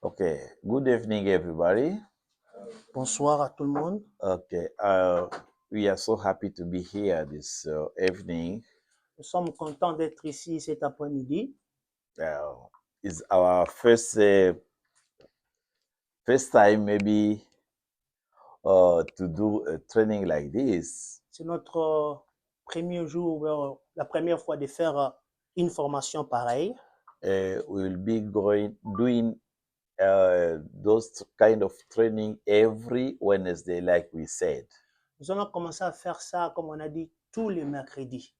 Okay, good evening, everybody. Bonsoir à tout le monde. Okay, we are so happy to be here this evening. Nous sommes contents d'être ici cet après-midi. It's our first time maybe to do a training like this. C'est notre premier jour, la première fois de faire une formation pareille. We'll be doing those kind of training every Wednesday, like we said, Nous allons commencer à faire ça, comme on a dit, tous les mercredis.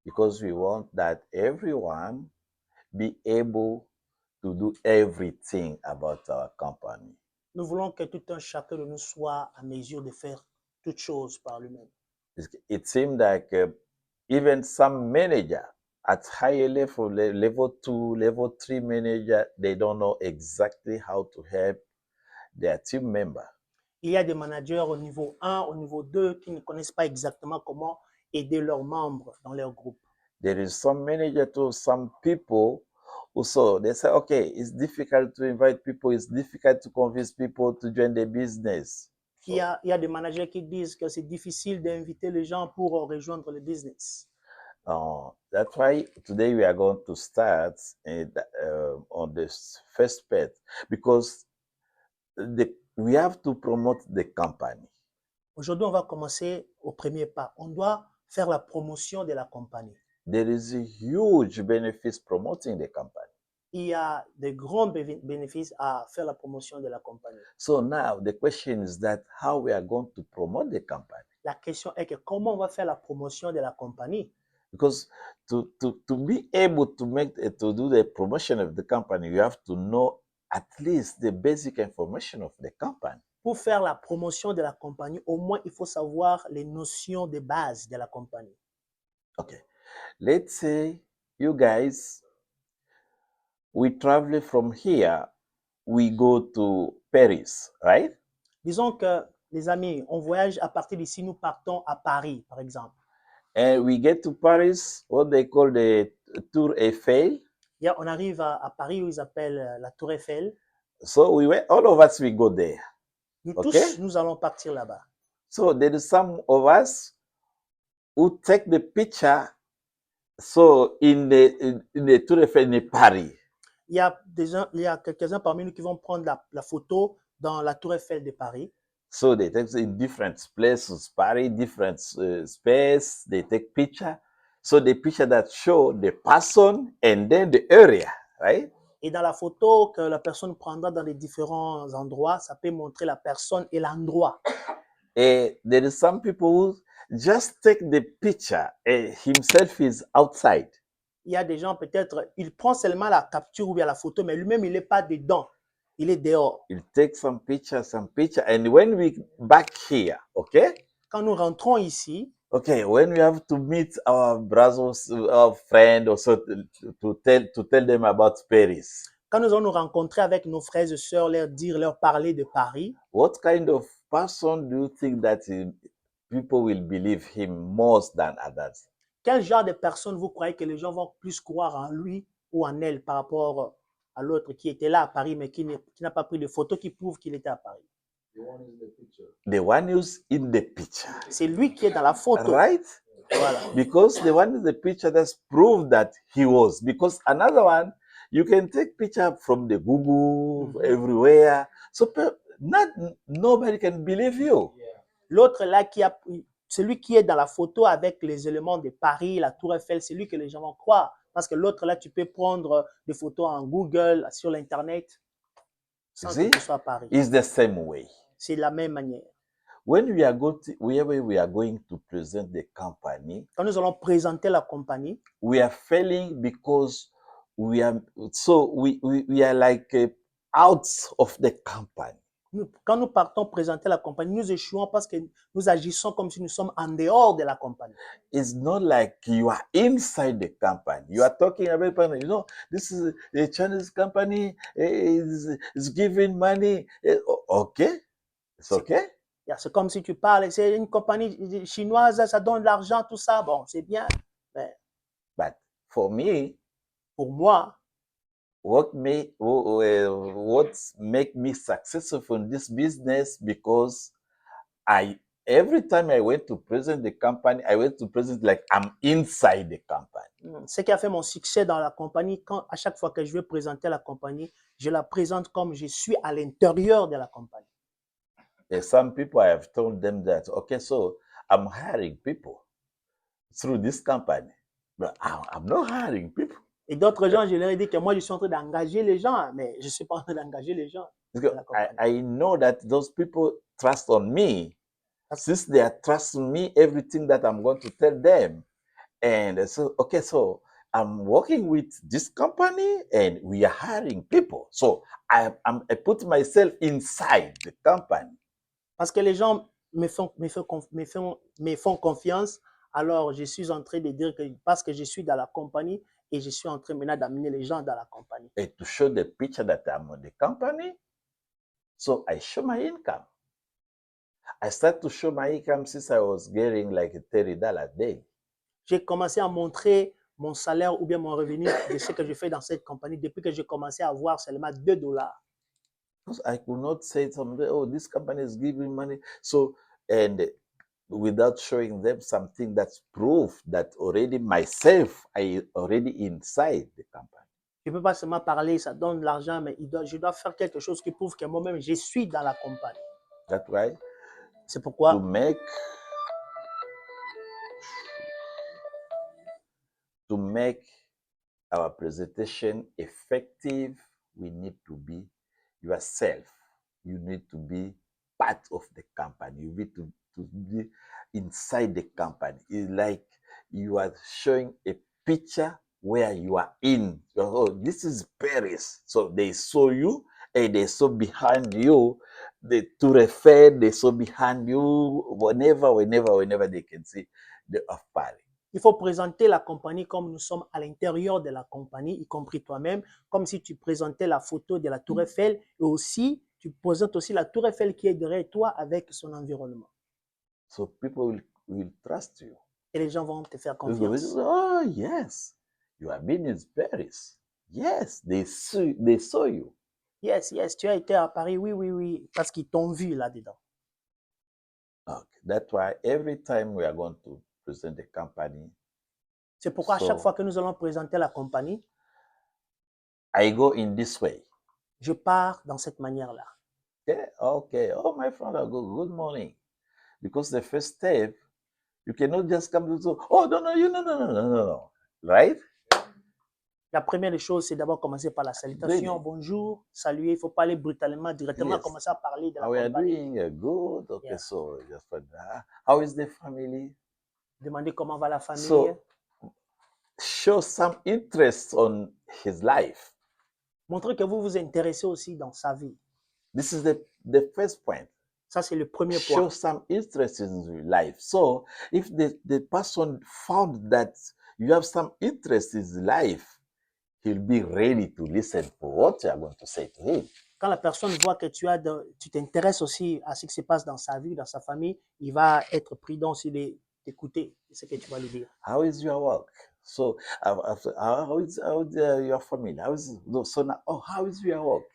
because we want that everyone be able to do everything about our company. Nous voulons que tout un chacun de nous soit à mesure de faire toutes choses par lui-même. It seemed like even some manager at higher level, level 2, level 3 manager, they don't know exactly how to help their team member. Il y a des managers au niveau 1, au niveau 2 qui ne connaissent pas exactement comment aider leurs membres dans leur groupe. There is some manager too, some people also, they say, okay, it's difficult to invite people, it's difficult to convince people to join the business. Il y a des managers qui disent que c'est difficile d'inviter les gens pour rejoindre le business. That's why today we are going to start on this first part, because we have to promote the company. Aujourd'hui, on va commencer au premier pas. On doit faire la promotion de la compagnie. There is a huge benefit promoting the company. Il y a de grands bénéfices à faire la promotion de la compagnie. So now the question is that how we are going to promote the company. La question est que comment on va faire la promotion de la compagnie? Because to be able to to do the promotion of the company, you have to know at least the basic information of the company. Pour faire la promotion de la compagnie, au moins il faut savoir les notions de base de la compagnie. Okay, let's say you guys, we travel from here, we go to Paris, right? Disons que, les amis, on voyage à partir d'ici, nous partons à Paris, par exemple. And we get to Paris, what they call the Tour Eiffel. Yeah, on arrive à Paris où ils appellent la Tour Eiffel. So all of us, we go there. Nous Okay? tous, nous allons partir là-bas. So there is some of us who take the picture. So in the Tour Eiffel in Paris. Il y a quelques-uns parmi nous qui vont prendre la photo dans la Tour Eiffel de Paris. So they take in different places, Paris, different space. They take picture. So the picture that show the person and then the area, right? Et dans la photo que la personne prendra dans les différents endroits, ça peut montrer la personne et l'endroit. There is some people who just take the picture and himself is outside. Il y a des gens, peut-être, il prend seulement la capture ou bien la photo, mais lui-même, il n'est pas dedans. Il est dehors. Il take some picture, and when we back here, okay? Quand nous rentrons ici, okay, when we have to meet our brothers, our friends, also to tell them about Paris. Quand nous allons nous rencontrer avec nos frères et sœurs, leur parler de Paris. What kind of person do you think that people will believe him more than others? Quel genre de personne vous croyez que les gens vont plus croire en lui ou en elle par rapport à l'autre qui était là à Paris, mais qui n'a pas pris de photos qui prouvent qu'il était à Paris? The one who's in the picture. C'est lui qui est dans la photo. Right? Voilà. Because the one in the picture that's proved that he was. Because another one, you can take picture from the Google, everywhere. So nobody can believe you. L'autre là, celui qui est dans la photo avec les éléments de Paris, la Tour Eiffel, c'est lui que les gens vont croire. Parce que l'autre là, tu peux prendre des photos en Google, sur l'Internet, sans que ce soit à Paris. It's the same way. C'est la même manière. When we are going to present the company, quand nous allons présenter la compagnie, we are failing because we are like out of the company. Quand nous partons présenter la compagnie, nous échouons parce que nous agissons comme si nous sommes en dehors de la compagnie. It's not like you are inside the company. You are talking about, this is a Chinese company, is giving money. Okay, it's okay. C'est comme si tu parles, c'est une compagnie chinoise, ça donne de l'argent, tout ça. Bon, c'est bien. But for me, pour moi, what make me successful in this business, because every time I went to present the company, I went to present like I'm inside the company. Ce qui a fait mon succès dans la compagnie, à chaque fois que je vais présenter la compagnie, je la présente comme je suis à l'intérieur de la compagnie. And some people, I have told them that, okay, so I'm hiring people through this company, but I'm not hiring people. Et d'autres gens, je leur ai dit que moi, je suis en train d'engager les gens, mais je ne suis pas en train d'engager les gens. Because I know that those people trust on me. Since they are trusting me, everything that I'm going to tell them. And so, okay, so I'm working with this company and we are hiring people. So I put myself inside the company. Parce que les gens me font confiance, alors je suis en train de dire que parce que je suis dans la compagnie et je suis en train maintenant d'amener les gens dans la compagnie. And to show the picture that I'm on the company, so I show my income. I start to show my income since I was getting like $30 a day. J'ai commencé à montrer mon salaire ou bien mon revenu de ce que je fais dans cette compagnie depuis que j'ai commencé à avoir seulement $2. Because I could not say someday, oh, this company is giving money. So, and without showing them something that's proof that already myself, I already inside the company. Je ne peux pas seulement parler, ça donne de l'argent, mais je dois faire quelque chose qui prouve que moi-même, je suis dans la compagnie. That's right. C'est pourquoi to make our presentation effective, we need to be yourself. You need to be part of the company. You need to be inside the company. It's like you are showing a picture where you are in. Oh, this is Paris. So they saw you and they saw behind you the Tour Eiffel, they saw behind you whenever they can see the of Paris. Il faut présenter la compagnie comme nous sommes à l'intérieur de la compagnie, y compris toi-même, comme si tu présentais la photo de la Tour Eiffel et aussi, tu présentes aussi la Tour Eiffel qui est derrière toi avec son environnement. So people will trust you. Et les gens vont te faire confiance. Oh, yes, you have been in Paris. Yes, they saw you. Yes, tu as été à Paris, oui, parce qu'ils t'ont vu là-dedans. Okay, that's why every time we are going to present the company. C'est pourquoi à chaque fois que nous allons présenter la compagnie, I go in this way. Je pars dans cette manière-là. Okay. Oh, my friend, good morning. Because the first step, you cannot just come to say, oh, no. Right? La première des choses, c'est d'abord commencer par la salutation. Really? Bonjour, saluer. Il ne faut pas aller brutalement, directement commencer à parler de la compagnie. How are you doing? Good. Okay, yeah. So just for that. How is the family? Demander comment va la famille. So, show some interest on his life. Montrer que vous vous intéressez aussi dans sa vie. This is the first point. Ça, c'est le premier point. Show some interest in your life. So, if the person found that you have some interest in his life, he'll be ready to listen for what you are going to say to him. Quand la personne voit que tu t'intéresses aussi à ce qui se passe dans sa vie, dans sa famille, il va être prudent aussi d'écouter ce que tu vas lui dire. How is your work? So, how is your family? How is your work?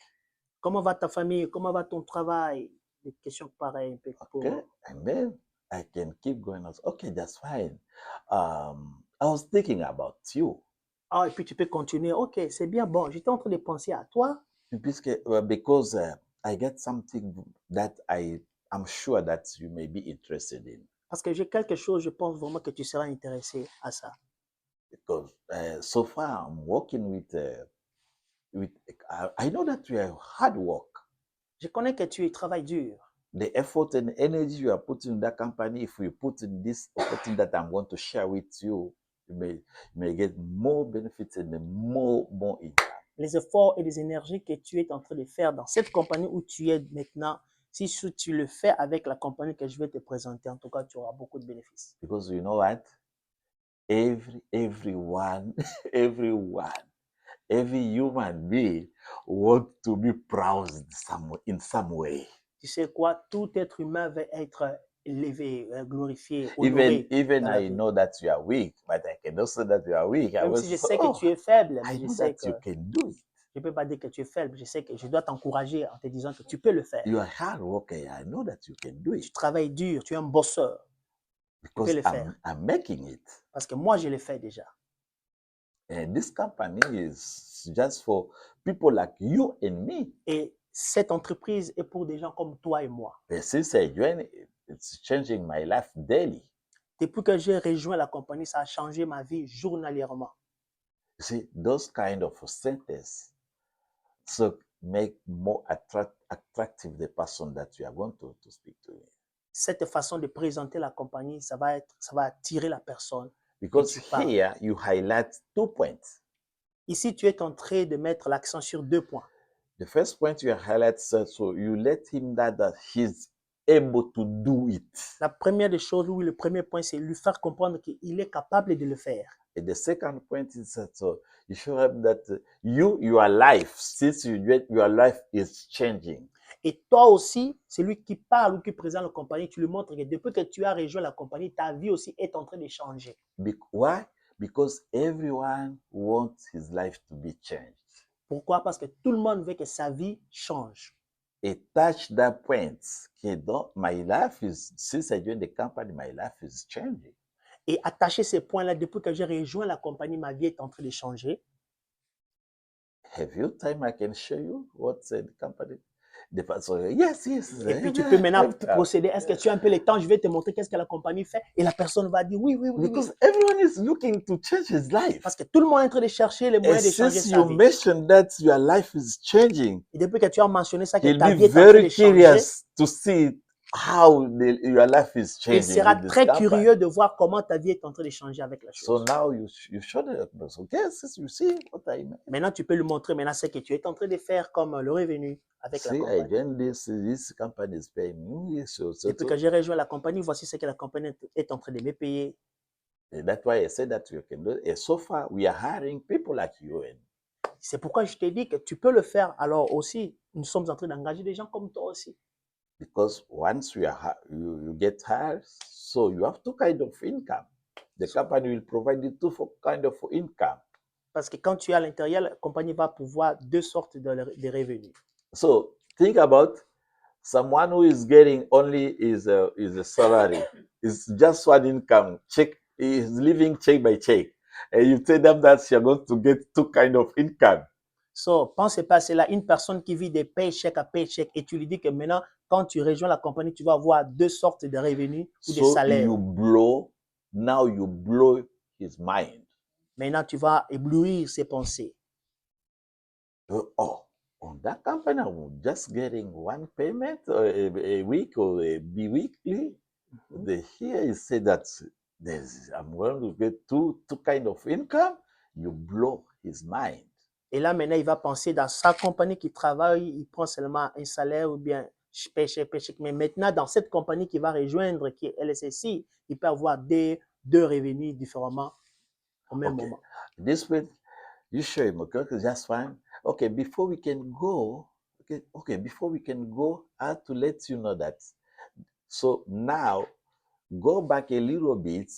Comment va ta famille? Comment va ton travail? Des questions pareilles. Okay, and then I can keep going. Okay, that's fine. I was thinking about you. Ah, et puis tu peux continuer. Ok, c'est bien. Bon, j'étais en train de penser à toi. Because I get something that I'm sure that you may be interested in. Parce que j'ai quelque chose, je pense vraiment que tu seras intéressé à ça. Because so far I'm working with I know that you are hard work. Je connais que tu travailles dur. The effort and energy you are putting in that company, if you put in this opportunity that I'm going to share with you, you may get more benefits and more income. Les efforts et les énergies que tu es en train de faire dans cette compagnie où tu es maintenant, si tu le fais avec la compagnie que je vais te présenter, en tout cas, tu auras beaucoup de bénéfices. Because you know what? Everyone, every human being wants to be proud in some way. Tu sais quoi? Tout être humain veut être élevé, glorifié, honoré. Even I know that you are weak, but I can also that you are weak. Même si je sais que tu es faible, mais I je know sais that you can do it. Je ne peux pas dire que tu es faible. Je sais que je dois t'encourager en te disant que tu peux le faire. You are hard worker. I know that you can do Tu it travailles dur, tu es un bosseur. Tu peux because le faire. I'm making it. Parce que moi, je l'ai fait déjà. And this company is just for people like you and me. Et cette entreprise est pour des gens comme toi et moi. And since I joined, it's changing my life daily. Depuis que j'ai rejoint la compagnie, ça a changé ma vie journalièrement. You see, those kind of sentences so make more attractive the person that you are going to speak to. Cette façon de présenter la compagnie, ça va attirer la personne. Because tu parles. here you highlight 2 points. Ici, tu es en train de mettre l'accent sur 2 points. The first point you highlight, so you let him know that he's able to do it. La première des choses, oui, le premier point, c'est lui faire comprendre qu'il est capable de le faire. And the second point is that you show him that your life, since your life is changing. Et toi aussi, celui qui parle ou qui présente la compagnie, tu lui montres que depuis que tu as rejoint la compagnie, ta vie aussi est en train de changer. Why? Because everyone wants his life to be changed. Pourquoi? Parce que tout le monde veut que sa vie change. Et touch that point. My life is, since I joined the company, my life is changing. Et attacher ces points-là, depuis que j'ai rejoint la compagnie, ma vie est en train de changer. Have you time I can show you what's the company? The person, yes. Et puis tu peux maintenant procéder. Est-ce que tu as un peu le temps? Je vais te montrer qu'est-ce que la compagnie fait. Et la personne va dire oui. Because everyone is looking to change his life. Parce que tout le monde est en train de chercher les moyens de changer since sa you vie. mentioned that your life is changing, Et depuis que tu as mentionné ça, que he'll ta be vie est en train de very changer, curious to see how your life is changing. il sera with this très company. curieux de voir comment ta vie est en train de changer avec la chose. So now you show the person, okay, since you see what I mean. Maintenant, tu peux lui montrer maintenant ce que tu es en train de faire comme le revenu avec la See, I compagnie. joined this company is paying me. Depuis que j'ai rejoint la compagnie, voici ce que la compagnie est en train de me payer. And that's why I said that you can do it. And so far, we are hiring people like you. C'est pourquoi je t'ai dit que tu peux le faire. Alors aussi, nous sommes en train d'engager des gens comme toi aussi. Because once you get hired, so you have two kinds of income. The company will provide you two kind of income. Parce que quand tu es à l'intérieur, la compagnie va pouvoir 2 sortes de revenus. So think about someone who is getting only is a salary. It's just one income. Check is living check by check. And you tell them that you're going to get two kind of income. So, pensez pas, c'est là une personne qui vit des paychecks à paycheck et tu lui dis que maintenant, quand tu rejoins la compagnie, tu vas avoir 2 sortes de revenus ou de salaires. Now you blow his mind. Maintenant, tu vas éblouir ses pensées. On that company, I'm just getting one payment a week or a bi-weekly. Here you say that I'm going to get two kind of income. You blow his mind. Et là, maintenant, il va penser dans sa compagnie qui travaille, il prend seulement un salaire ou bien paycheck. Mais maintenant, dans cette compagnie qu'il va rejoindre, qui est LSSI, il peut avoir deux revenus différemment au même moment. This way, you show him, okay, that's fine. Okay, before we can go, I have to let you know that. So now, go back a little bit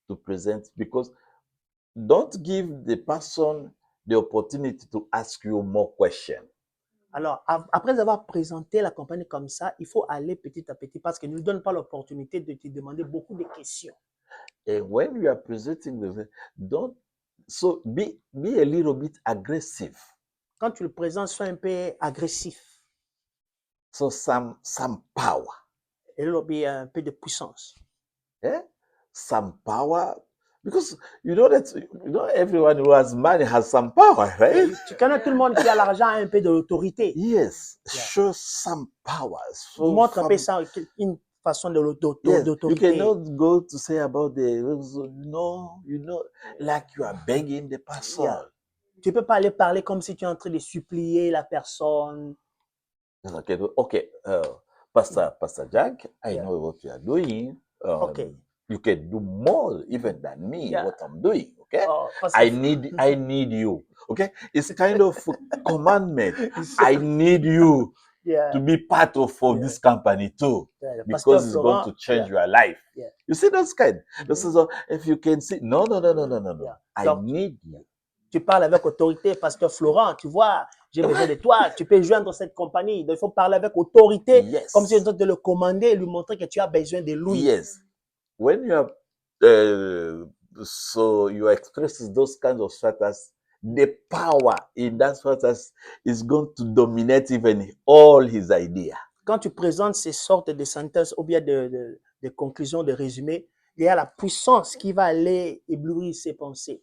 to present, because don't give the person the opportunity to ask you more questions. Alors, après avoir présenté la compagnie comme ça, il faut aller petit à petit parce qu'il ne nous donne pas l'opportunité de te demander beaucoup de questions. And when you are presenting be a little bit aggressive. Quand tu le présentes, sois un peu agressif. So some power. Et là, un peu de puissance. Some power. Because you know everyone who has money has some power, right? Tu connais tout le monde qui a l'argent a un peu de l'autorité. Yes, show some power. Montre un peu ça, une façon d'autorité. You cannot go to say about like you are begging the person. Yeah. Tu peux pas aller parler comme si tu es en train de supplier la personne. Okay, Pastor Jack, I know what you are doing. Okay. You can do more even than me, what I'm doing, okay? I need you, okay? It's kind of commandment. I need you to be part of this company too, because it's going to change your life. You see those kind? This is if you can see, no. I need you. Tu parles avec autorité, pasteur Florent, tu vois, j'ai besoin de toi, tu peux joindre cette compagnie. Donc, il faut parler avec autorité, comme si on Yes. te le commander et lui montrer que tu as besoin de lui. Yes. When you are so you express those kinds of status, the power in that status is going to dominate even all his idea. Quand tu présentes ces sortes de sentences ou bien de conclusions, de résumés, il y a la puissance qui va aller éblouir ses pensées.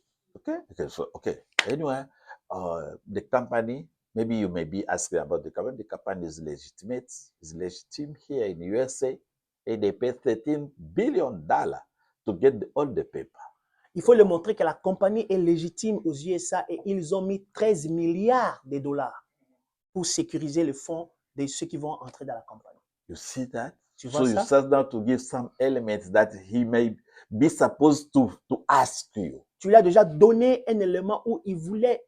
Okay. Anyway, the company, maybe you may be asking about the company. The company is legitimate, is legitimate here in USA, and they pay $13 billion to get all the paper. Il faut leur montrer que la compagnie est légitime aux USA et ils ont mis 13 milliards de dollars pour sécuriser les fonds de ceux qui vont entrer dans la compagnie. You see that? Tu vois So you ça? start now to give some elements that he may be supposed to ask you. Tu lui as déjà donné un élément où il voulait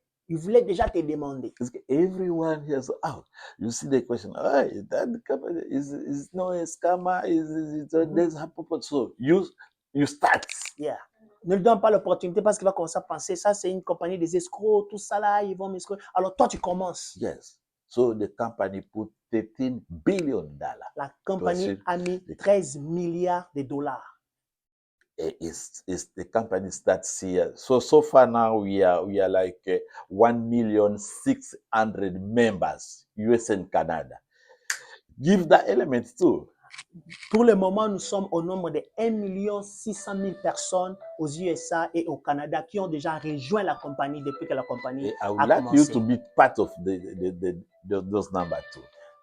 déjà te demander. Everyone hears out. You see the question, oh, that company is no a scammer, there's a purpose. So you start. Yeah. Ne lui donne pas l'opportunité parce qu'il va commencer à penser, ça c'est une compagnie des escrocs, tout ça là, ils vont m'escroquer. Alors toi, tu commences. Yes. So the company put $13 billion. La compagnie a mis 13 milliards de dollars. It's the company starts here. So far now we are like 1,600,000 members, US and Canada. Give that element too. Pour le moment, nous sommes au nombre de 1,600,000 personnes aux USA et au Canada qui ont déjà rejoint la compagnie depuis que la compagnie I a would like you commencé. to be part of those numbers too.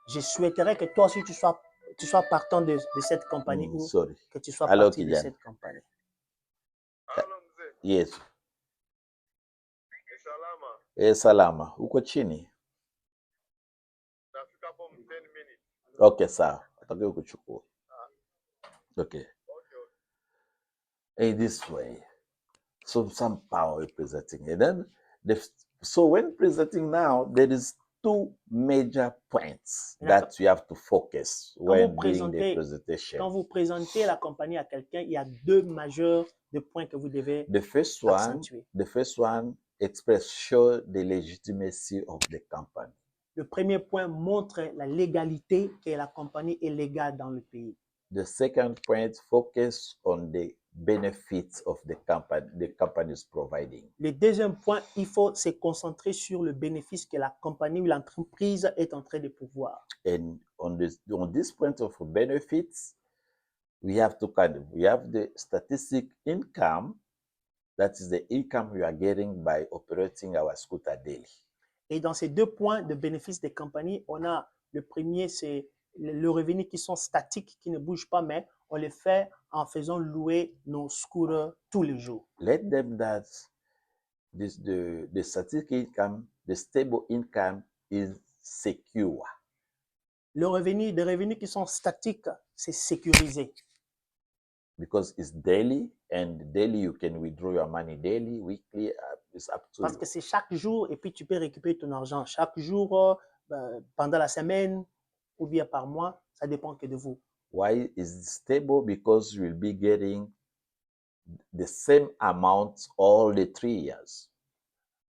Je souhaiterais que toi aussi tu sois partant de cette compagnie ou Sorry. que tu sois Hello, parti de Kijana. cette compagnie. Yes. Salama. Salama. Uko chini? Nafika hapo 10 minutes. Okay, sawa. Atakiwa kuchukua. Okay. In this way. So some power presenting. And then so when presenting now, there is two major points that you have to focus when doing the presentation. Quand vous présentez la compagnie à quelqu'un, il y a deux majeurs de points que vous devez accentuer. The first one show the legitimacy of the company. Le premier point montre la légalité, que la compagnie est légale dans le pays. The second point focus on the benefits of the company is providing. Le deuxième point, il faut se concentrer sur le bénéfice que la compagnie ou l'entreprise est en train de pouvoir. And on this point of benefits, we have the statistic income, that is the income we are getting by operating our scooter daily. Et dans ces deux points de bénéfice des compagnies, on a le premier, c'est le revenu qui sont statiques, qui ne bougent pas, mais on les fait en faisant louer nos scooters tous les jours. Let them that the static income, the stable income is secure. Des revenus qui sont statiques, c'est sécurisé. Because it's daily, and daily you can withdraw your money daily, weekly, it's up to Parce you. que c'est chaque jour et puis tu peux récupérer ton argent chaque jour, pendant la semaine ou bien par mois, ça dépend que de vous. Why is it stable? Because you will be getting the same amount all the 3 years.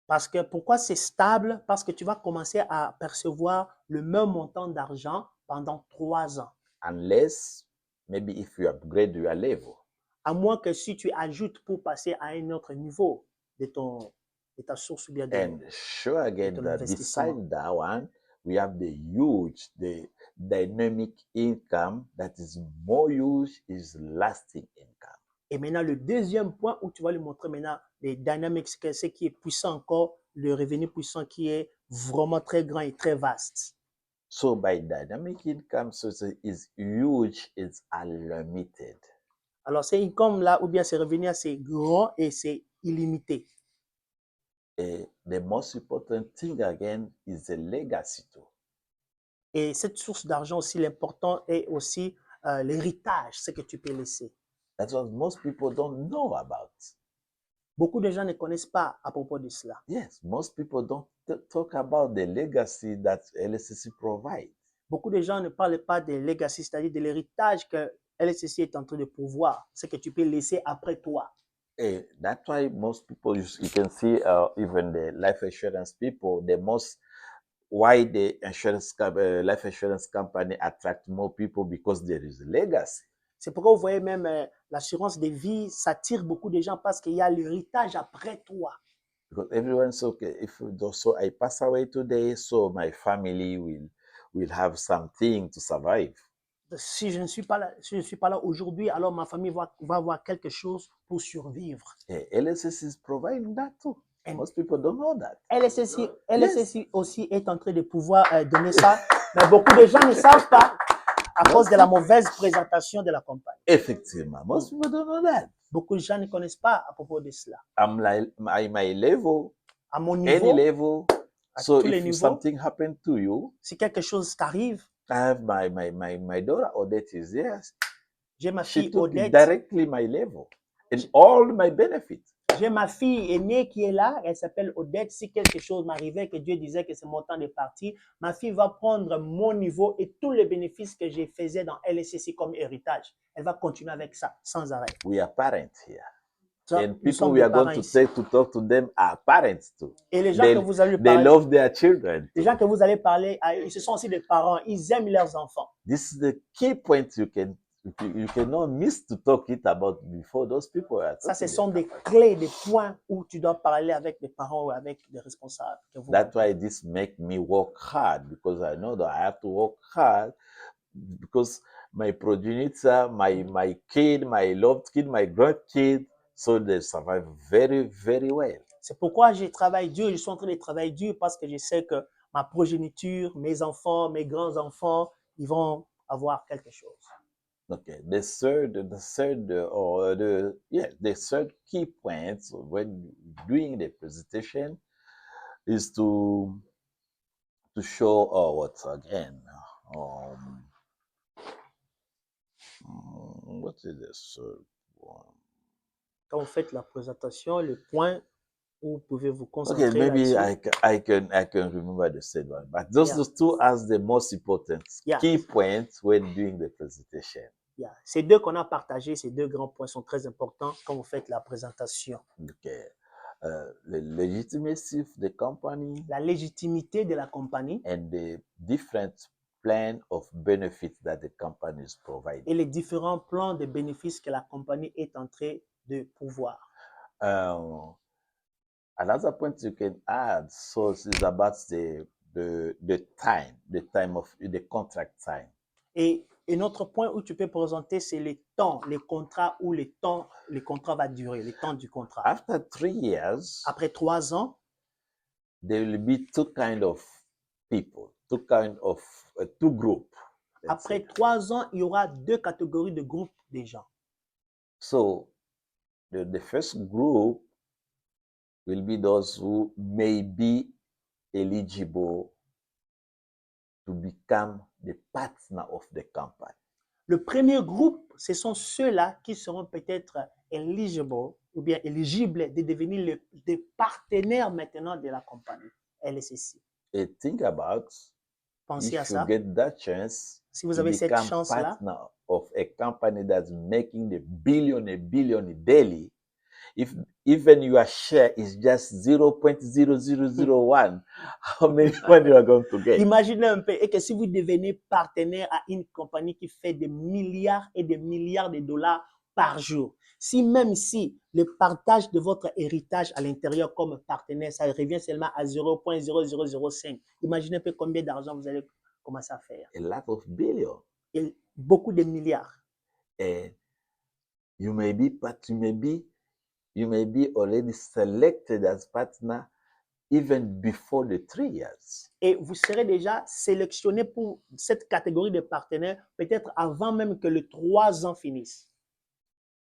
Parce que pourquoi c'est stable? Parce que tu vas commencer à percevoir le même montant d'argent pendant 3 ans. Unless maybe if you upgrade your level. À moins que si tu ajoutes pour passer à un autre niveau de ta source ou bien de And sure again ton that investissement. beside that one, we have the dynamic income that is more huge, is lasting income. Et maintenant, le deuxième point où tu vas lui montrer maintenant les dynamics, ce qui est puissant encore, le revenu puissant qui est vraiment très grand et très vaste. So by dynamic income, so is huge, it's unlimited. Alors, ces income là, ou bien ces revenus, c'est grand et c'est illimité. The most important thing again is the legacy too. Et cette source d'argent aussi, l'important est aussi l'héritage, ce que tu peux laisser. That's what most people don't know about. Beaucoup de gens ne connaissent pas à propos de cela. Yes, most people don't talk about the legacy that LSCC provides. Beaucoup de gens ne parlent pas de legacy, c'est-à-dire de l'héritage que LSCC est en train de pourvoir, ce que tu peux laisser après toi. And that's why most people, you can see even the life insurance people, why the life insurance company attract more people because there is a legacy. C'est pourquoi vous voyez même l'assurance de vie, ça attire beaucoup de gens parce qu'il y a l'héritage après toi. Because everyone's okay. If so, I pass away today, so my family will have something to survive. Si je ne suis pas là aujourd'hui, alors ma famille va avoir quelque chose pour survivre. Yeah, LSS is providing that too. And Most people don't know that. LSSI aussi est en train de pouvoir donner ça, mais beaucoup de gens ne savent pas à cause de la mauvaise présentation de la compagnie. Effectivement, most people don't know that. Beaucoup de gens ne connaissent pas à propos de cela. I'm like my level, À mon any niveau, level. à So tous les if niveaux, something happened to you, si quelque chose t'arrive, I have my daughter Odette is there. j'ai ma She fille took Odette, directly my level and all my benefits. j'ai ma fille aînée qui est là, elle s'appelle Odette. Si quelque chose m'arrivait, que Dieu disait que c'est mon temps de partir, ma fille va prendre mon niveau et tous les bénéfices que j'ai faisais dans LSSI comme héritage. Elle va continuer avec ça, sans arrêt. We are parents here. Ça, And nous people sommes we des are going parents to ici. take to talk to them are parents too. Et les gens They, que vous allez they parler, love their children les too. gens que vous allez parler, ils ce sont aussi des parents. Ils aiment leurs enfants. This is the key point you cannot miss to talk it about before those people are Ça, ce talking sont about. des clés, des points où tu dois parler avec des parents ou avec des responsables. Que vous That's why this make me work hard, because I know that I have to work hard because my progenitor, my kid, my loved kid, my grandkid, so they survive very, very well. C'est pourquoi je travaille dur, je suis en train de travailler dur parce que je sais que ma progéniture, mes enfants, mes grands-enfants, ils vont avoir quelque chose. Okay, the third key point when doing the presentation is to show what again. What is the third one? Quand vous faites la présentation, le point où vous pouvez vous Okay, concentrer maybe là-dessus. I can remember the third one, but those Yeah. two are the most important Yeah. key points when doing the presentation. Yeah. Ces deux qu'on a partagés, ces deux grands points sont très importants quand vous faites la présentation. Okay, the legitimacy of the company La légitimité de la compagnie and the different plan of benefits that the company is providing. et les différents plans de bénéfices que la compagnie est en train de pouvoir. Another point you can add is about the time of the contract time. Et un autre point où tu peux présenter, c'est les temps, les contrats où les contrats va durer, les temps du contrat. After 3 years, Après 3 ans, there will be two kind of people, two group. après 3 ans, il y aura deux catégories de groupes de gens. So the first group will be those who may be eligible to become the partner of the company. Le premier groupe, ce sont ceux-là qui seront peut-être eligible ou bien éligibles de devenir des partenaires maintenant de la compagnie LSSI. And think about Pensez à if you ça. get that chance Si vous to avez cette become chance-là, partner of a company that's making the billion daily, if even your share is just 0.0001, how many money you are going to get? imaginez un peu, et que si vous devenez partenaire à une compagnie qui fait des milliards et des milliards de dollars par jour, même si le partage de votre héritage à l'intérieur comme partenaire, ça revient seulement à 0.0005, imaginez un peu combien d'argent vous allez commencer à faire. A lot of billion. Et beaucoup de milliards. And you may be already selected as partner even before the 3 years. Et vous serez déjà sélectionné pour cette catégorie de partenaires peut-être avant même que les 3 ans finissent.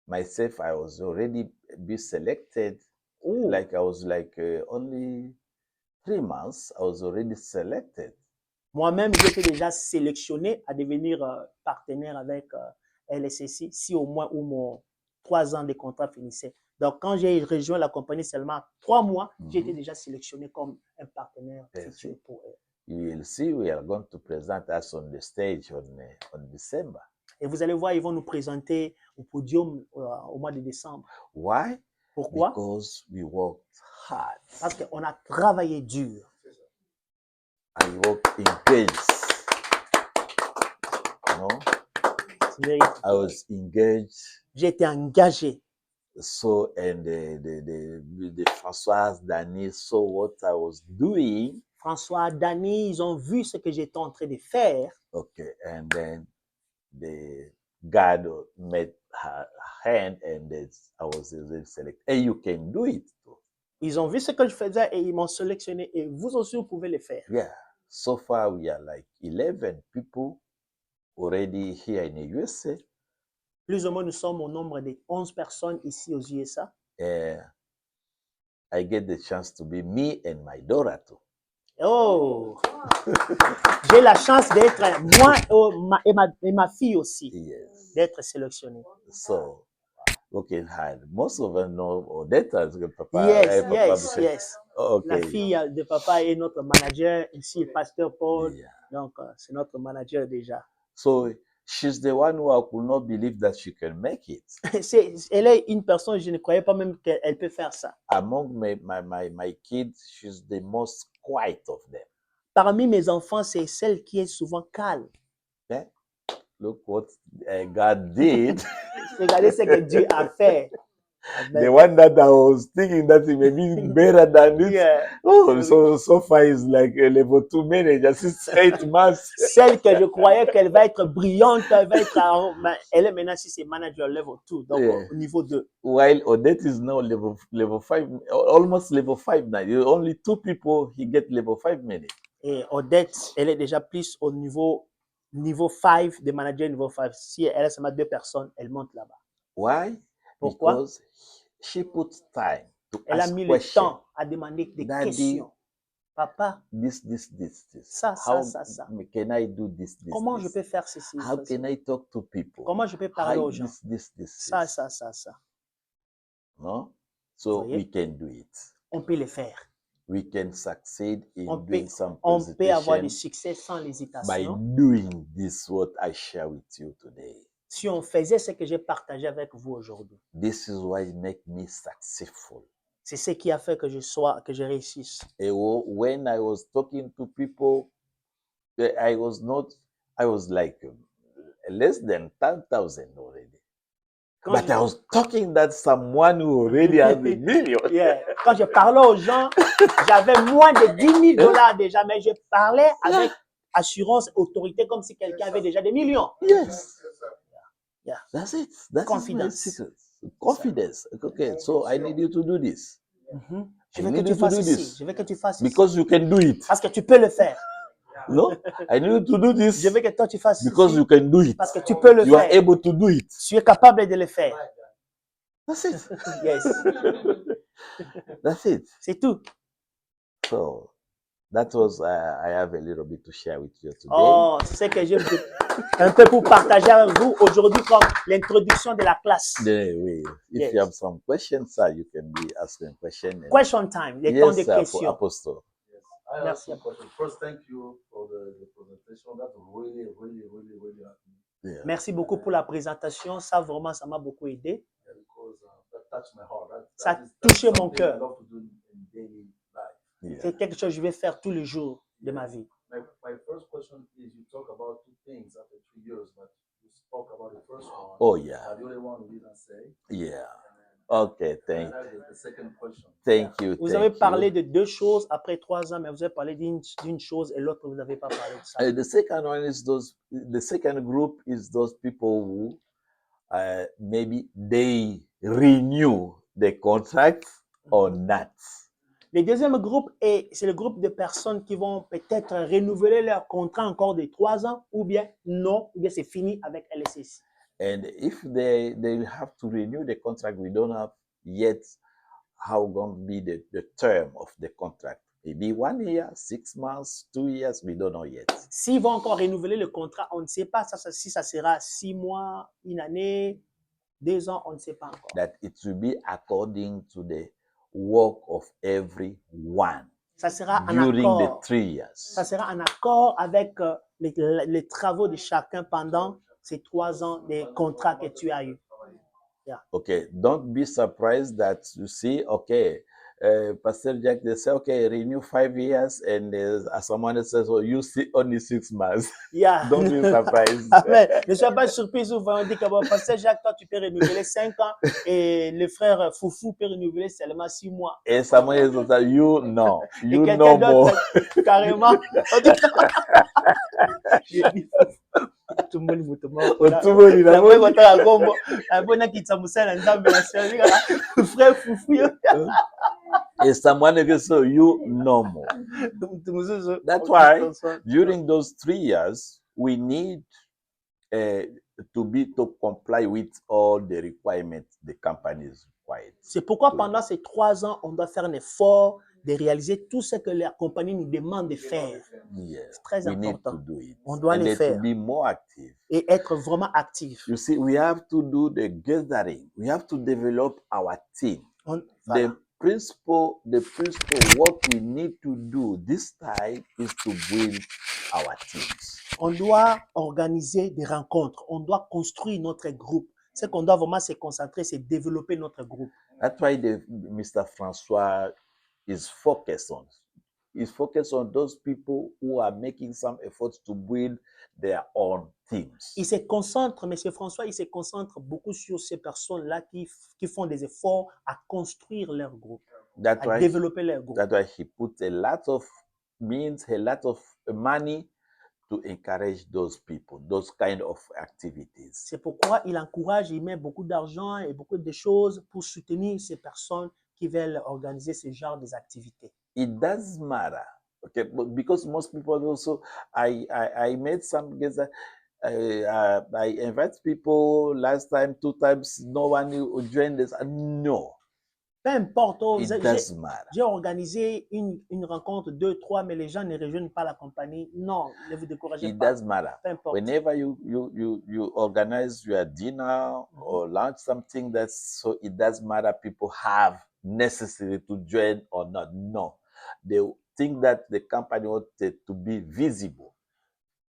Myself, I was already be selected. Ouh. Like I was only 3 months. I was already selected. Moi-même, j'étais déjà sélectionné à devenir partenaire avec LSSI si au moins où mon 3 ans de contrat finissait. Donc, quand j'ai rejoint la compagnie seulement 3 mois, j'ai été déjà sélectionné comme un partenaire futur pour eux. You will see, we are going to present us on the stage on December. Et vous allez voir, ils vont nous présenter au podium au mois de décembre. Why? Pourquoi? Because we worked hard. Parce qu'on a travaillé dur. I worked engaged. You know? I was engaged. J'étais engagé. So, and the Françoise, Danny saw what I was doing. François, Danny, ils ont vu ce que j'étais en train de faire. Okay, and then the God made her hand, and I was selected. Hey, you can do it too. Ils ont vu ce que je faisais et ils m'ont sélectionné. Et vous aussi, vous pouvez le faire. Yeah. So far, we are like 11 people already here in the USA. Plus ou moins, nous sommes au nombre de 11 personnes ici aux USA. I get the chance to be me and my daughter too. Oh! J'ai la chance d'être moi et ma fille aussi, Yes. d'être sélectionnée. So, okay, hard. Most of them know Odetta is Papa. Yes, Papa yes, Michel. yes. Okay. La fille de papa est notre manager, ici le pasteur Paul. Yeah. Donc, c'est notre manager déjà. So, she's the one who I could not believe that she can make it. Elle est une personne, je ne croyais pas même qu'elle peut faire ça. Among my kids, she's the most quiet of them. Parmi mes enfants, c'est celle qui est souvent calme. Okay? Look what God did. Regardez ce que Dieu a fait. The one that I was thinking that it may be better than this. Yeah. Oh, so far is like a level 2 manager since 8 months. Celle que je croyais qu'elle va être brillante, elle est maintenant si c'est manager level 2, donc Yeah. au niveau 2. While Odette is now level 5, almost level 5 now. You only 2 people he get level 5 minutes. Et Odette, elle est déjà plus au niveau 5, de manager niveau 5. Si elle a seulement 2 personnes, elle monte là-bas. Why? Pourquoi? Because she puts time to Elle a ask mis le questions. temps à demander des Daddy, questions. Papa, This. ça. Can I do this? Comment this? je peux faire ceci? How can I talk to people? Comment je peux parler How aux gens? this. Ça. No? So Voyez? we can do it. On peut le faire. We can succeed in On doing some peut avoir du presentation succès sans by hésitation. doing this what I share with you today. Si on faisait ce que j'ai partagé avec vous aujourd'hui. This is why it make me successful. C'est ce qui a fait que je réussisse. And when I was talking to people, I was like less than 10,000 already. But I was talking that someone who already has a million. Yeah. Quand je parlais aux gens, j'avais moins de $10,000 déjà, mais je parlais avec assurance, autorité, comme si quelqu'un avait déjà des millions. Yes. Yeah. That's it. That's Confidence. my secret. Confidence. Okay, so I need you to do this. Mm-hmm. Je I veux que need tu you to fasses do ici. this. Je veux que tu fasses ici. Because you can do it. Parce que tu peux le faire. No? I need you to do this. Je veux que toi tu fasses Because ici. you can do it. Parce que tu peux le You are faire. able to do it. Tu es capable de le faire. That's it. Yes. That's it. C'est tout. So that was I have a little bit to share with you today. Oh, c'est ce que j'ai un peu pour partager avec vous aujourd'hui comme l'introduction de la classe. Anyway, if Yes. you have some questions, sir, you can be asking questions. Question time, le temps Yes, de sir, questions. Apostle. I Merci. have a question. First, thank you for the presentation. That was really happening. Yeah. Merci beaucoup pour la présentation. Ça, vraiment, ça m'a beaucoup aidé. Yeah, because that touched my heart. Ça That is touchait mon something I cœur. love to do in daily life. Yeah. C'est quelque chose que je vais faire tous les jours de ma vie. My first question is: you talk about 2 things after 3 years, but you spoke about the first one. Oh, yeah. The other one we didn't say. Yeah. Okay, And the second question. thank you. Vous thank avez you. parlé de 2 choses après 3 ans, mais vous avez parlé d'une chose et l'autre, vous n'avez pas parlé de ça. The second one is the second group is those people who maybe they renew the contract or not. Le deuxième groupe, c'est le groupe de personnes qui vont peut-être renouveler leur contrat encore de 3 ans, ou bien non, ou bien c'est fini avec LSC. And if they have to renew the contract, we don't have yet how going to be the term of the contract. Maybe 1 year, 6 months, 2 years, we don't know yet. S'ils vont encore renouveler le contrat, on ne sait pas si ça sera 6 mois, 1 année, 2 ans, on ne sait pas encore. That it will be according to the work of everyone Ça sera en during accord. the 3 years. Ça sera en accord avec les travaux de chacun pendant ces 3 ans de contrat que tu as eu. Yeah. Okay, don't be surprised that you see, okay, Pastor Jack, they say, okay, renew 5 years, and someone else says, oh, you see only 6 months. Yeah. Don't be surprised. Amen. Ne sois pas surpris souvent. On dit que bon, Pasteur Jacques, toi, tu peux renouveler 5 ans et le frère Foufou peut renouveler seulement 6 mois. And someone else will say, you no, Et you quelqu'un no more. d'autre, carrément, on dit que je dis tout le monde mutuma Tout le monde, il a la dit. boy bota gombo la bona kitsa musala nzambe la seri frère Foufou yo And someone else say, you no more. tumuzuzu. That's why during those 3 years, we need to comply with all the requirements the company is required. C'est pourquoi to pendant ces 3 ans, on doit faire un effort de réaliser tout ce que la compagnie nous demande de faire. Yes, C'est très we need to important. do it. On doit And le then to faire be more active. et être vraiment actif. You see, we have to do the gathering. We have to develop our team. Voilà. The principle, what we need to do this time is to build our teams. On doit organiser des rencontres. On doit construire notre groupe. Ce qu'on doit vraiment se concentrer, c'est développer notre groupe. That's why Mr. Francois is focused on. He's focused on those people who are making some efforts to build their own teams. Il se concentre, M. François, il se concentre beaucoup sur ces personnes-là qui font des efforts à construire leur groupe, à développer leur groupe. That's why he puts a lot of means, a lot of money to encourage those people, those kind of activities. C'est pourquoi il encourage, il met beaucoup d'argent et beaucoup de choses pour soutenir ces personnes qui veulent organiser ce genre d'activités. It doesn't matter, okay, but because most people also, I made some guys. I invite people last time 2 times. No one joined this. No. Peu importe, It doesn't matter. J'ai organisé une rencontre 2, 3, mais les gens ne rejoignent pas la compagnie. Non, ne vous découragez It pas. doesn't matter. Peu importe. Whenever you organize your dinner or launch something, so it doesn't matter. People have necessary to join or not. No, they think that the company wanted to be visible.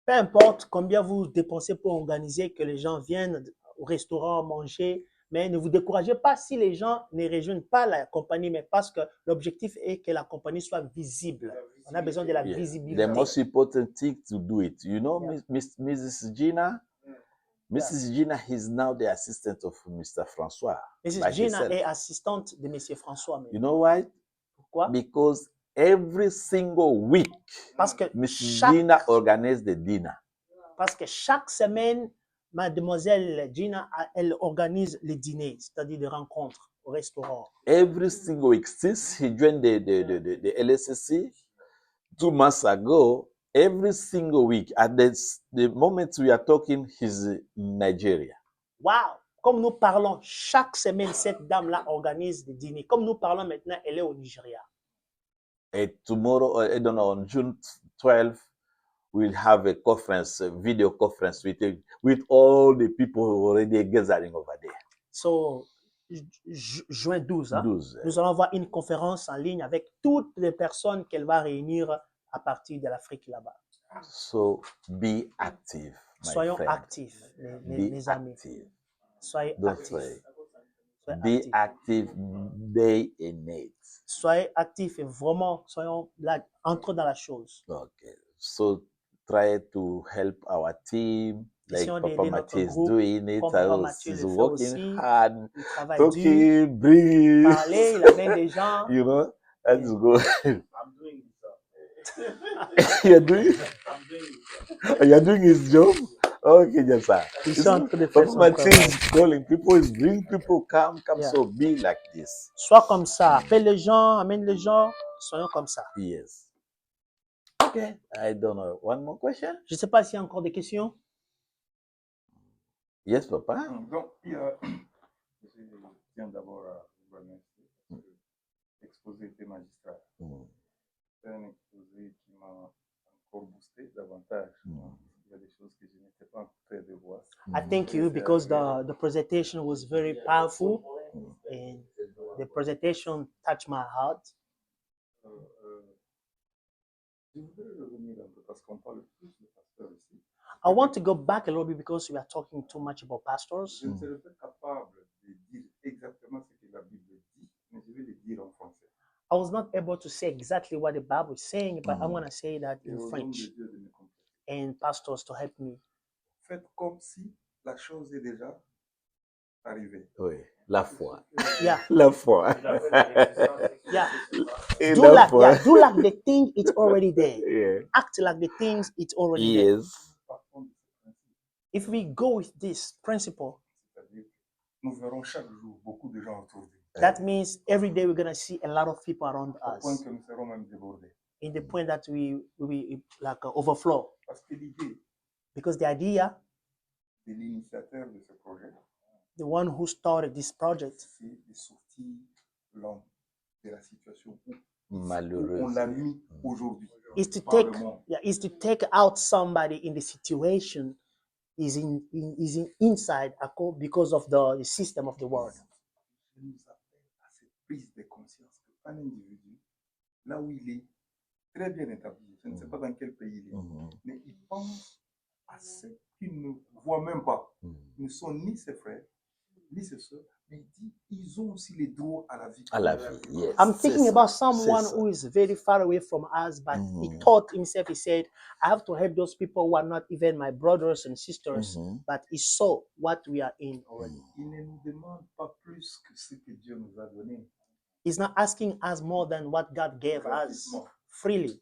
Peu importe combien vous dépensez pour organiser que les gens viennent au restaurant manger, mais ne vous découragez pas si les gens ne rejoignent pas la compagnie, mais parce que l'objectif est que la compagnie soit visible. On a besoin de la visibilité. The most important thing to do it. You know, Yeah. Mrs. Gina? Mrs. Gina is now the assistant of Mr. Francois. Mrs. Gina est assistante de M. François. You know why? Pourquoi? Because every single week, Parce que Mrs. Gina organizes the dinner. Parce que chaque semaine, mademoiselle Gina, elle organise les dîners, c'est-à-dire des rencontres au restaurant. Every single week, since he joined the LSCC 2 months ago, every single week, at the moment we are talking, he's in Nigeria. Wow! Comme nous parlons, chaque semaine, cette dame-là organise des dîners. Comme nous parlons maintenant, elle est au Nigeria. And tomorrow, I don't know, on June 12th, we'll have a conference, a video conference with all the people who are already gathering over there. So, juin 12, hein, 12. Nous allons avoir une conférence en ligne avec toutes les personnes qu'elle va réunir à partir de l'Afrique là-bas. So, be active, my Soyons friend. actifs, mes amis. Active. Soyez Don't actifs. play. Soyez Be active day and night. Soyez actifs et vraiment, soyons là, entrons dans la chose. Okay. So try to help our team, like Essayons Papa d'aider notre Mathieu is groupe, doing it. comme Papa Mathieu He's le fait working aussi. hard, Il travaille dur, talking, bringing. parler, il amène des gens. You know, that's good. I'm doing it, You're doing. I'm doing it. You're doing his job. Okay, yes, sir. Ils sont en train de faire Papa son Mathieu travail. is calling people, is bringing people, come. Yeah. So be like this. Sois comme ça. Appelle les gens, amène les gens. Soyons comme ça. Yes. Okay. I don't know. One more question? Je ne sais pas s'il y a encore des questions. Yes, Papa. Donc, je tiens d'abord à vous remercier parce que l'exposé était magistral. C'est un exposé qui m'a encore boosté davantage. Il y a des choses que je n'étais pas en train de voir. I thank you because the presentation was very powerful and the presentation touched my heart. Je voudrais revenir un peu parce qu'on parle plus de pasteurs ici. I want to go back a little bit because we are talking too much about pastors. Je ne serais pas capable de I was not able to say exactly what the Bible is saying, but I'm Mhm. going to say that Et in aux hommes French de Dieu de me comprendre. and pastors to help me. Faites comme si la chose est déjà arrivée. Oui, la foi. Yeah, La foi. yeah. Et Do la like, foi. yeah, do like the thing it's already there. Yeah. Act like the things it's already there. Yes. Par contre, ce principe, If we go with this principle, c'est-à-dire que nous verrons chaque jour beaucoup de gens autour de nous, that means every day we're gonna see a lot of people around au point us, que nous serons même débordés. in the point that we like overflow. Parce que l'idée Because the idea, de l'initiateur de ce projet, the one who started this project, c'est de sortir l'homme de la situation où on Malheureuse. l'a mis aujourd'hui is to par take le monde. take out somebody in the situation inside because of the system of the world. Je nous appelle à cette prise de conscience qu'un individu, là où il est très bien établi, je ne sais pas dans quel pays il est, Mhm. mais il pense à ceux qu'il ne voit même pas. Mhm. Ils ne sont ni ses frères, ni ses soeurs, mais il dit ils ont aussi les droits à la vie. À la vie, yes. I'm C'est thinking ça, about c'est someone ça. who is very far away from us, but he Mhm. thought himself, he said, I have to help those people who are not even my brothers and sisters, Mhm. but he saw what we are in already. Il ne nous demande pas plus que ce que Dieu nous a donné. He's not asking us more than what God gave us freely.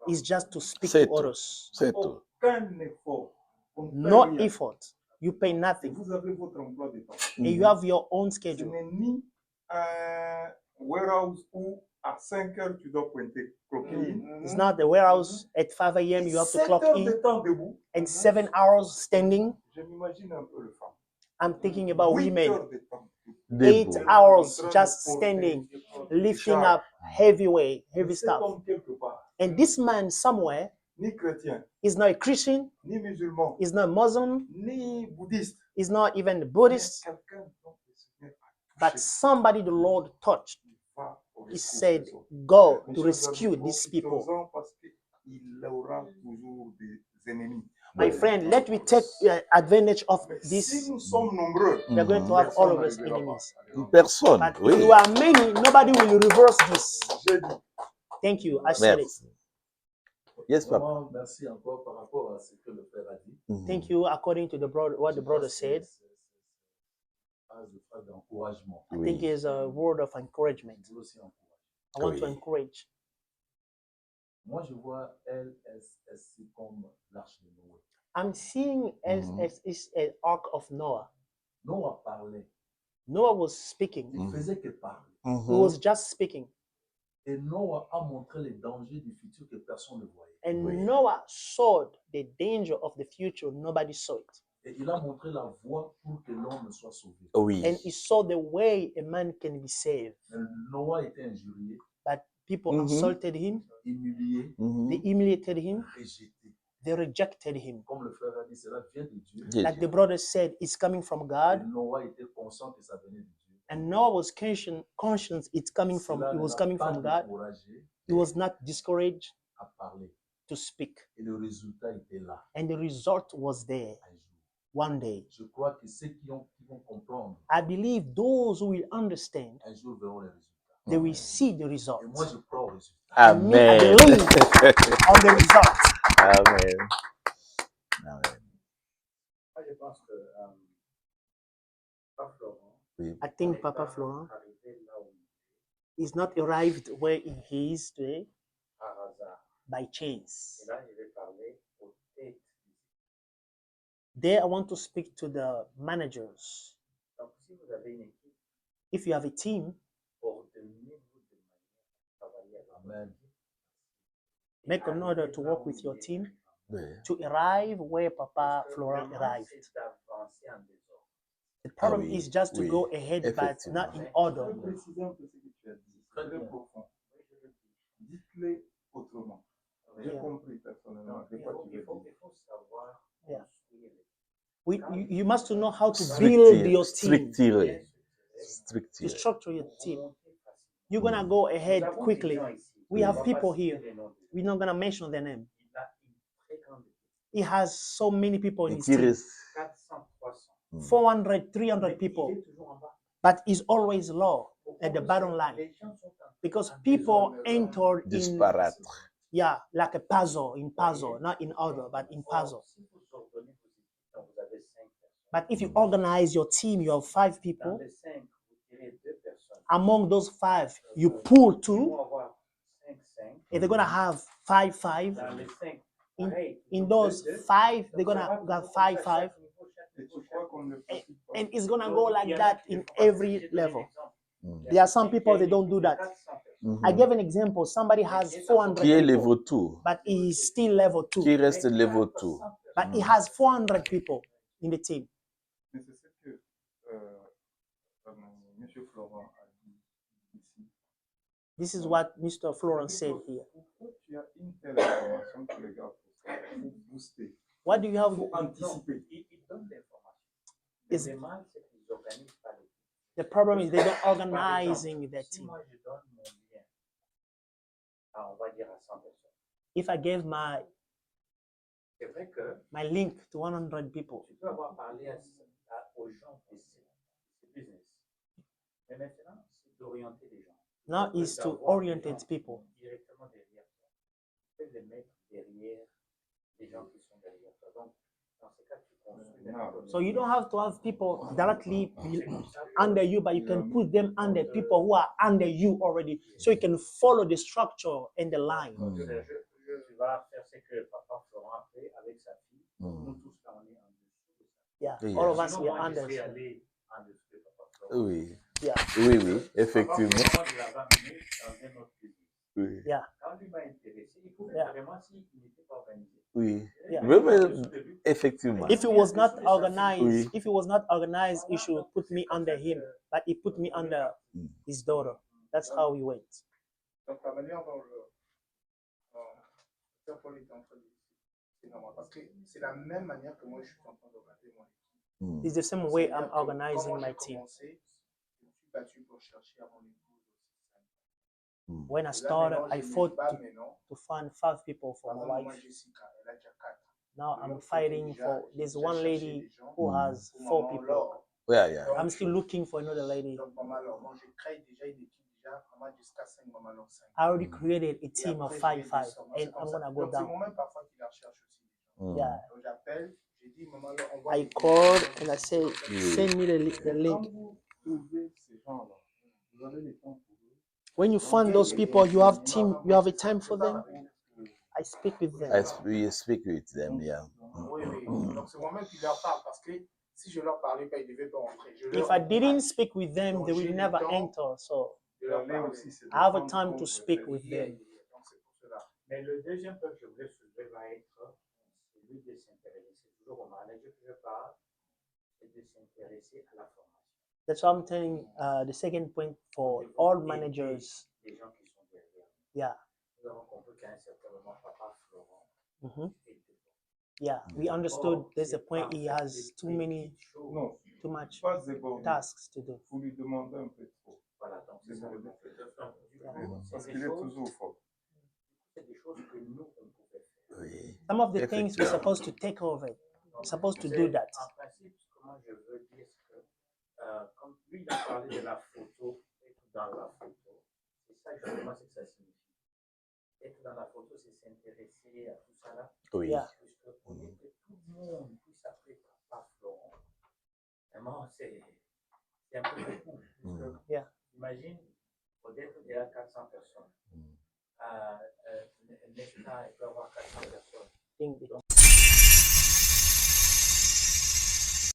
It's just to speak C'est to tout. others. C'est tout. Aucun effort. On ne paie No rien. effort. You pay Et nothing. vous avez votre emploi de temps. And you have your own Ce schedule. n'est ni un warehouse où à 5 heures tu dois pointer, cloquer in. It's not the warehouse at 5 a.m. you have to 7 clock heures de in temps debout. and 7 hours standing. Je m'imagine un peu le femme. I'm thinking about 8 women. heures de temps debout. 8 Debout. hours just standing, lifting up heavy weight, heavy Mais cet stuff. homme quelque part, And this man somewhere ni chrétien, is not a Christian, ni musulman, is not Muslim, ni bouddhiste, is not even mais Buddhist, quelqu'un dont le Seigneur a but touché, somebody the Lord touched. il va au He rescousse said, des autres. go Mes to chers rescue amis, these people. profitons-en parce qu'il aura toujours des ennemis. My friend, let me take advantage of Mais this. si nous sommes nombreux, We are going to have all of us enemies. Personne. But Oui. if you are many, nobody will reverse this. j'ai dit, Thank you. I said it. Merci. Yes, papa. Vraiment, merci encore par rapport à ce que le frère a dit. Mhm. Thank you. According to the brother, what the Je brother pense que said, c'est une phrase d'encouragement. I think is a word of encouragement. Je veux aussi encourager. I want to Oui. encourage. Moi, je vois LSSC comme l'arche de Noé. I'm seeing as is an ark of Noah. Noah parlait. Noah was speaking. Il faisait que parler. He Mhm. was just speaking. Et Noah a montré les dangers du futur que personne ne voyait. And Oui. Noah saw the danger of the future. Nobody saw it. Et il a montré la voie pour que l'homme soit sauvé. Oui. And he saw the way a man can be saved. Mais Noah était injurié, But people Mhm. insulted him. humilié, Mhm. They humiliated him. rejeté. They rejected him. Comme le frère a dit, cela vient de Dieu. Dieu, Like Dieu. the brother said, it's coming from Et God. Noah était conscient que ça venait de Dieu. And Noah was conscious it's coming from, Cela it ne was l'a coming pas from God. découragé He was not discouraged à parler. to speak. Et le résultat était là And the result was there un jour. one day. Je crois que ceux qui vont comprendre, I believe those who will understand, un jour verront les résultats. they will see the Et result. moi, je crois aux résultats. And me, I Amen. believe on the result. Amen. Amen. Moi, je pense que pas Florent, Oui. I think Papa Florent arrivé là où is not arrived where he is today par hasard. by Et chance. là, je vais parler aux têtes. There, I want to speak to the managers. Donc, si vous avez une équipe, If you have a team, ordonnez-vous de manière à travailler avec Amen. make an order to work with your team Oui. to arrive where Papa Parce que Florent le mal, arrived. c'est d'avancer en désordre. The problem oui, is just to oui, go ahead, but effectivement. not in je peux order. préciser un peu ce que tu as dit. C'est Très très bien. profond. Dites-le autrement. J'ai Yeah. compris personnellement. Donc, De il quoi faut, tu il veux faut, dire. il faut savoir Yeah. construire les You must know how to build your team, Strictly. to Strictly. structure your team. remonter facilement. You're gonna go ahead Nous avons quickly. des gens ici. We On have va people pas citer here. les noms des We're not gonna mention their name. Il a une très grande équipe. He has so many people in Et his qui team, reste. 400, 300. 400, Mais 300 il people, est toujours en bas. but he's always low at the bottom line. Les gens sont because people entered in, disparaître. yeah, like a puzzle, in puzzle, not in order, but in puzzle. Si vous ordonnez vos équipes, donc vous avez 5 personnes. But if you organize your team, you have 5 Dans people. les 5, vous tirez 2 personnes. Among those 5, you pull Ils 2, vont avoir 5-5. and they're gonna have 5-5. Dans les 5, In, pareil. in donc those 2-2. 5, they're Donc, gonna ça va have toujours comme ça, 5-5, chaque niveau, chaque Et niveau, tu crois chaque qu'on ne le pratique pas? and it's gonna go Donc, like il y en a that qui le in font pas. every J'ai donné un level. exemple. Mm. There are some Il y a people they une don't équipe do de that. 400 personnes. I gave an example. Somebody has 400 Qui est people, level 2? but he is still level 2. Qui reste Avec level 2? 400 But he has 400 people in the team. Mais c'est ce que M. Florent a dit ici. This is what Mr. Florence said here. Pourquoi tu as une telle information que les gars faut booster? What do you have? Faut anticiper. Ils donnent l'information. Is- Le mal, c'est qu'ils n'organisent pas les The problem is they don't organizing their Si team. moi je donne mon lien, on va dire à 100 personnes, If I gave my c'est vrai que link to 100 people, tu peux avoir parlé aux gens de ces business. Mais maintenant, c'est d'orienter les gens. now is to orientate people. Directement derrière toi. Tu peux les mettre derrière les gens qui sont derrière toi. Donc, dans ce cas, tu construis des communautés. So you don't have to have people directly under you, but you can put them under people who are under you already, so you can follow the structure and the line. Tu vas faire ce que Papa Florent a fait avec sa fille. Nous tous, là, on est en dessous de ça. Yeah, Yeah. all of us Sinon, we are moi, je under. serais allé en dessous de Papa Florent. Oui. Yeah, Oui, effectivement. Papa Florent, je l'avais amené dans un autre business. Oui. yeah, Quand lui m'a intéressé, il pouvait Yeah. carrément s'il n'était pas organisé. Oui. Yeah. Oui, mais effectivement. If it was not organized, Oui. if it was not organized, he should put me under him, but he put me under his daughter. That's how we went. Donc la manière dont Paul est en train de dire, c'est normal. Parce que c'est la même manière que moi je suis en train d'organiser mon équipe. It's the same way I'm C'est-à-dire que organizing quand my j'ai team. commencé, je me suis battu pour chercher à mon épouse aussi. When I Et là, started, maintenant, I je me fought bats maintenant. to find 5 people for Par my exemple, moi, wife. Jessica, elle a déjà 4. Now De I'm l'autre côté, fighting déjà, for j'ai there's déjà one cherché lady des gens who has pour 4 maman people. Laure. Yeah, yeah. I'm still looking for another lady. Donc maman Laure, moi je crée déjà une équipe déjà, maman jusqu'à 5, maman Laure 5. I already created a Et team of après, je vais 5-5, descendre. and C'est comme I'm ça. gonna go Donc c'est down. moi-même parfois qui la recherche aussi. Yeah, Donc j'appelle, j'ai dit maman Laure, on va. I called and I say, send me the Quand link. vous trouvez ces gens-là, vous avez le temps pour eux. When you find those people, you have a time for them. I speak with them. We speak with them, yeah. Oui, oui. Donc c'est moi-même qui leur parle parce que si je leur parlais pas, ils ne devaient pas rentrer. Je If leur I didn't speak with them, they will never enter. So je leur Aller parlais. aussi, c'est de I have a prendre time to compte speak de with them. Donc c'est pour cela. Mais le deuxième point que je voulais soulever va être celui de s'intéresser. C'est toujours au manager que je parle, c'est de s'intéresser à la formation. That's why I'm telling the second point for all managers. Les gens qui sont derrière. Yeah, Nous avons compris qu'à un certain moment, Papa Florent mhm. était bon. Yeah. We understood there's a point he has too Non, much pas débordé. tasks to do. Vous lui demandez un peu trop. Voilà, donc c'est ça le bon fait. Parce qu'il est toujours fort. C'est des choses que nous, on pouvait faire. Oui. Some of the things we're supposed to take over. We're supposed to do that. En principe, comment je veux dire, c'est que, comme lui, il a parlé de la photo, être dans la photo, c'est ça justement ce que ça signifie. Être dans la photo, c'est s'intéresser à tout ça là. Oui. Yeah. Puisque pour que tout le monde puisse appeler Papa Florent, vraiment, c'est un peu beaucoup. Yeah. Imagine, peut-être il y a 400 personnes. Nesta, il peut y avoir 400 personnes.